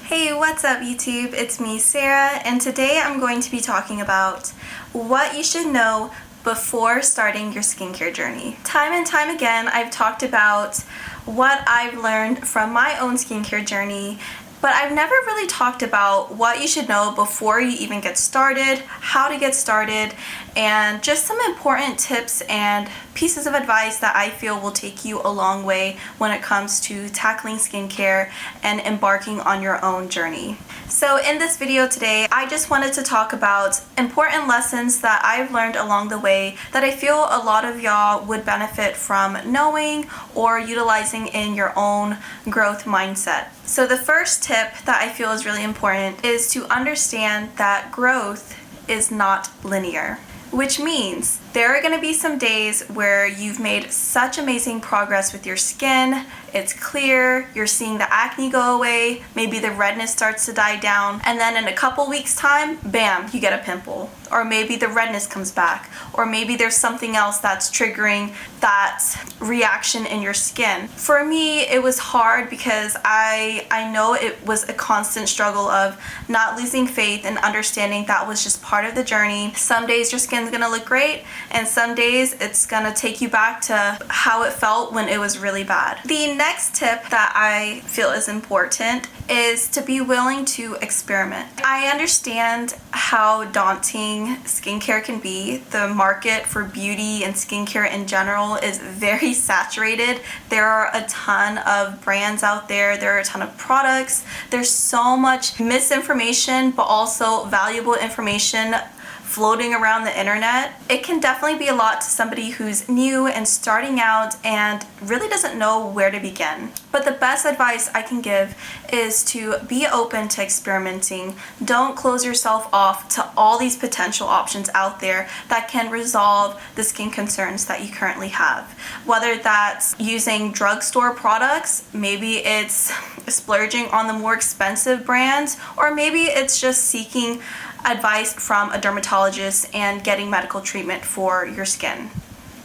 Hey, what's up YouTube? It's me, Sarah, and today I'm going to be talking about what you should know before starting your skincare journey. Time and time again, I've talked about what I've learned from my own skincare journey, but I've never really talked about what you should know before you even get started, how to get started, and just some important tips and pieces of advice that I feel will take you a long way when it comes to tackling skincare and embarking on your own journey. So in this video today, I just wanted to talk about important lessons that I've learned along the way that I feel a lot of y'all would benefit from knowing or utilizing in your own growth mindset. So the first tip that I feel is really important is to understand that growth is not linear. Which means there are going to be some days where you've made such amazing progress with your skin, it's clear, you're seeing the acne go away, maybe the redness starts to die down, and then in a couple weeks time, bam, you get a pimple. Or maybe the redness comes back, or maybe there's something else that's triggering that reaction in your skin. For me, it was hard because I know it was a constant struggle of not losing faith and understanding that was just part of the journey. Some days your skin's gonna look great, and some days it's gonna take you back to how it felt when it was really bad. The next tip that I feel is important is to be willing to experiment. I understand how daunting skincare can be. The market for beauty and skincare in general is very saturated. There are a ton of brands out there. There are a ton of products. There's so much misinformation, but also valuable information floating around the internet. It can definitely be a lot to somebody who's new and starting out and really doesn't know where to begin. But the best advice I can give is to be open to experimenting. Don't close yourself off to all these potential options out there that can resolve the skin concerns that you currently have. Whether that's using drugstore products, maybe it's splurging on the more expensive brands, or maybe it's just seeking advice from a dermatologist and getting medical treatment for your skin.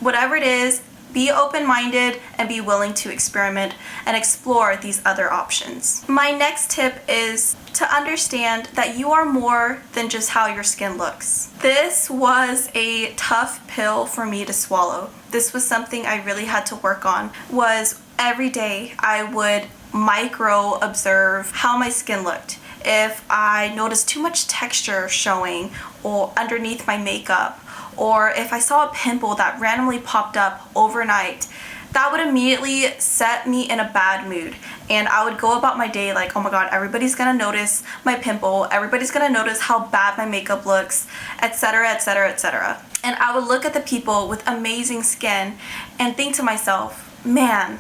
Whatever it is, be open-minded and be willing to experiment and explore these other options. My next tip is to understand that you are more than just how your skin looks. This was a tough pill for me to swallow. This was something I really had to work on. Was every day I would micro observe how my skin looked. If I noticed too much texture showing or underneath my makeup, or if I saw a pimple that randomly popped up overnight, that would immediately set me in a bad mood. And I would go about my day like, oh my god, everybody's gonna notice my pimple, everybody's gonna notice how bad my makeup looks, etc, etc, etc. And I would look at the people with amazing skin and think to myself, man,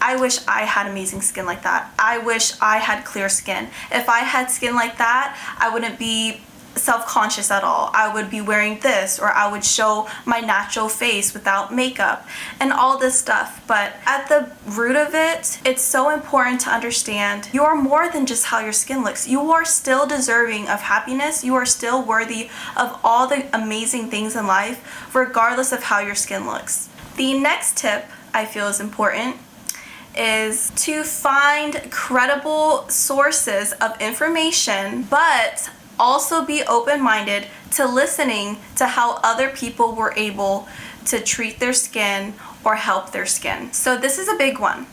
I wish I had amazing skin like that. I wish I had clear skin. If I had skin like that, I wouldn't be self-conscious at all. I would be wearing this, or I would show my natural face without makeup and all this stuff. But at the root of it, it's so important to understand you are more than just how your skin looks. You are still deserving of happiness. You are still worthy of all the amazing things in life, regardless of how your skin looks. The next tip I feel is important is to find credible sources of information, but also be open-minded to listening to how other people were able to treat their skin or help their skin. So this is a big one.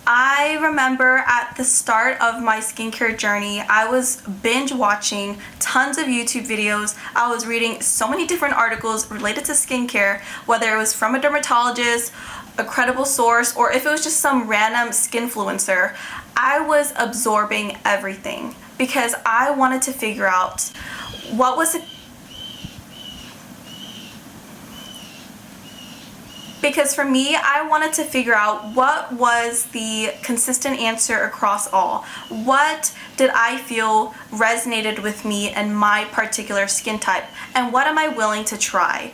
I remember at the start of my skincare journey, I was binge watching tons of YouTube videos. I was reading so many different articles related to skincare, whether it was from a dermatologist, a credible source, or if it was just some random skinfluencer. I was absorbing everything because I wanted to figure out what was it. Because for me, I wanted to figure out what was the consistent answer across all. What did I feel resonated with me and my particular skin type? And what am I willing to try?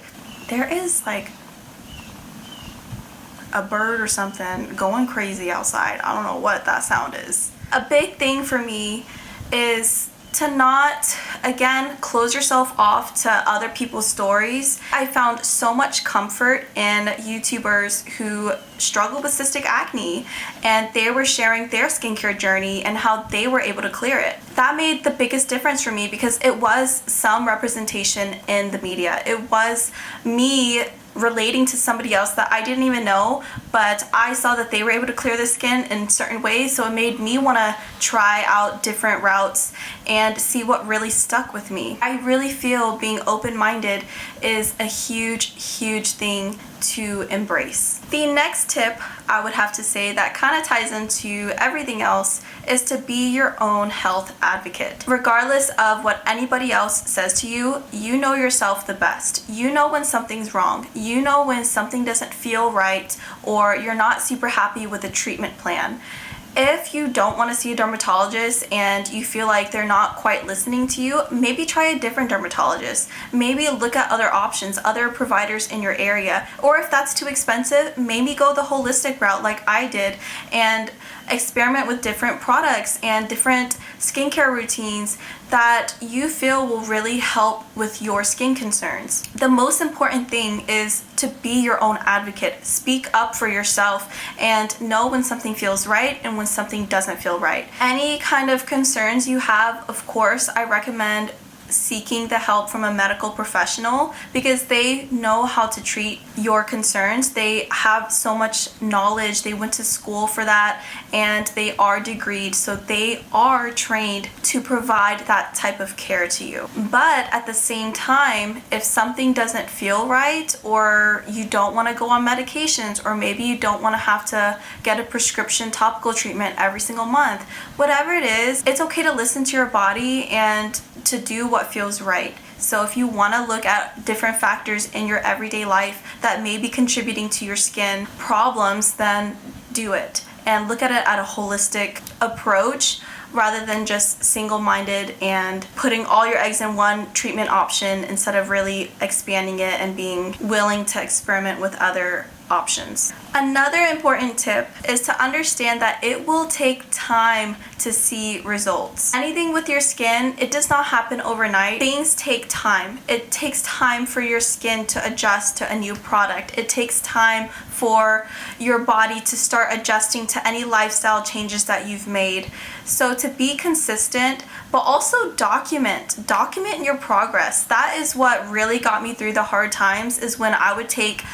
There is like a bird or something going crazy outside. I don't know what that sound is. A big thing for me is to not, again, close yourself off to other people's stories. I found so much comfort in YouTubers who struggle with cystic acne, and they were sharing their skincare journey and how they were able to clear it. That made the biggest difference for me because it was some representation in the media. It was me relating to somebody else that I didn't even know, but I saw that they were able to clear the skin in certain ways, so it made me want to try out different routes and see what really stuck with me. I really feel being open-minded is a huge thing to embrace. The next tip I would have to say that kind of ties into everything else is to be your own health advocate. Regardless of what anybody else says to you, you know yourself the best. You know when something's wrong. You know when something doesn't feel right or you're not super happy with the treatment plan. If you don't want to see a dermatologist and you feel like they're not quite listening to you, maybe try a different dermatologist. Maybe look at other options, other providers in your area. Or if that's too expensive, maybe go the holistic route like I did and experiment with different products and different skincare routines that you feel will really help with your skin concerns. The most important thing is to be your own advocate. Speak up for yourself and know when something feels right and when something doesn't feel right. Any kind of concerns you have, of course, I recommend seeking the help from a medical professional because they know how to treat your concerns. They have so much knowledge. They went to school for that and they are degreed, so they are trained to provide that type of care to you. But at the same time, if something doesn't feel right or you don't want to go on medications or maybe you don't want to have to get a prescription topical treatment every single month, whatever it is, it's okay to listen to your body and to do what feels right. So if you want to look at different factors in your everyday life that may be contributing to your skin problems, then do it and look at it at a holistic approach rather than just single-minded and putting all your eggs in one treatment option instead of really expanding it and being willing to experiment with other options. Another important tip is to understand that it will take time to see results. Anything with your skin, it does not happen overnight. Things take time. It takes time for your skin to adjust to a new product. It takes time for your body to start adjusting to any lifestyle changes that you've made. So to be consistent, but also document your progress. That is what really got me through the hard times, is when I would take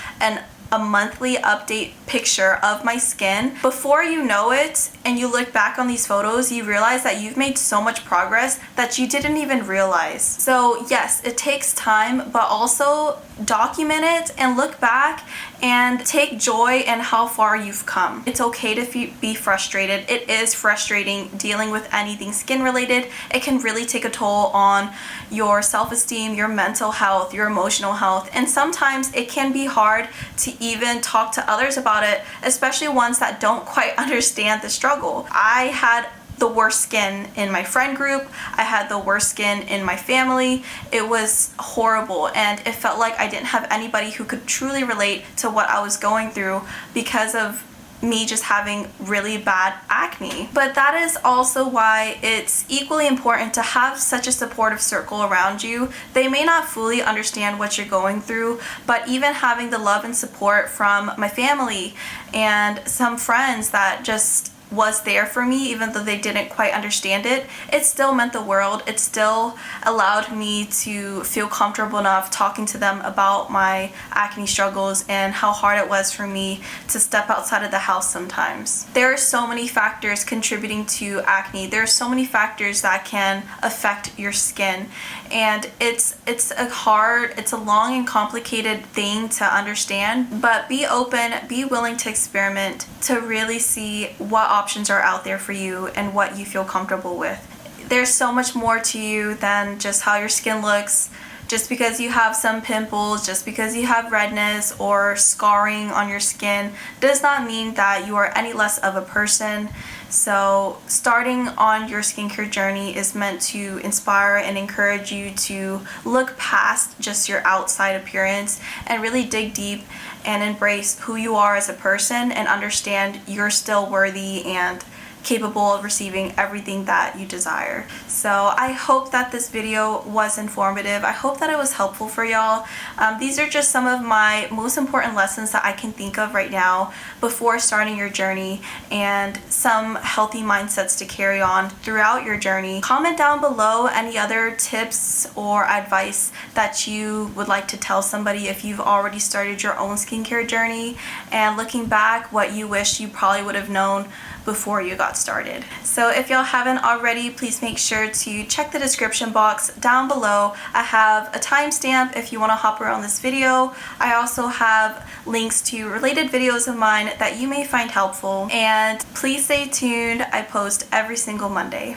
a monthly update picture of my skin. Before you know it and you look back on these photos, you realize that you've made so much progress that you didn't even realize. So yes, it takes time, but also document it and look back and take joy in how far you've come. It's okay to be frustrated. It is frustrating dealing with anything skin related. It can really take a toll on your self-esteem, your mental health, your emotional health, and sometimes it can be hard to even talk to others about it, especially ones that don't quite understand the struggle. I had the worst skin in my friend group. I had the worst skin in my family. It was horrible, and it felt like I didn't have anybody who could truly relate to what I was going through because of me just having really bad acne. But that is also why it's equally important to have such a supportive circle around you. They may not fully understand what you're going through, but even having the love and support from my family and some friends that just was there for me, even though they didn't quite understand it, it still meant the world. It still allowed me to feel comfortable enough talking to them about my acne struggles and how hard it was for me to step outside of the house sometimes. There are so many factors contributing to acne. There are so many factors that can affect your skin, and it's a long and complicated thing to understand, but be open, be willing to experiment to really see what options are out there for you and what you feel comfortable with. There's so much more to you than just how your skin looks. Just because you have some pimples, just because you have redness or scarring on your skin does not mean that you are any less of a person. So starting on your skincare journey is meant to inspire and encourage you to look past just your outside appearance and really dig deep and embrace who you are as a person and understand you're still worthy and capable of receiving everything that you desire. So I hope that this video was informative. I hope that it was helpful for y'all. These are just some of my most important lessons that I can think of right now before starting your journey, and some healthy mindsets to carry on throughout your journey. Comment down below any other tips or advice that you would like to tell somebody if you've already started your own skincare journey, and looking back, what you wish you probably would have known before you got started. So if y'all haven't already, please make sure to check the description box down below. I have a timestamp if you want to hop around this video. I also have links to related videos of mine that you may find helpful, and please stay tuned. I post every single Monday.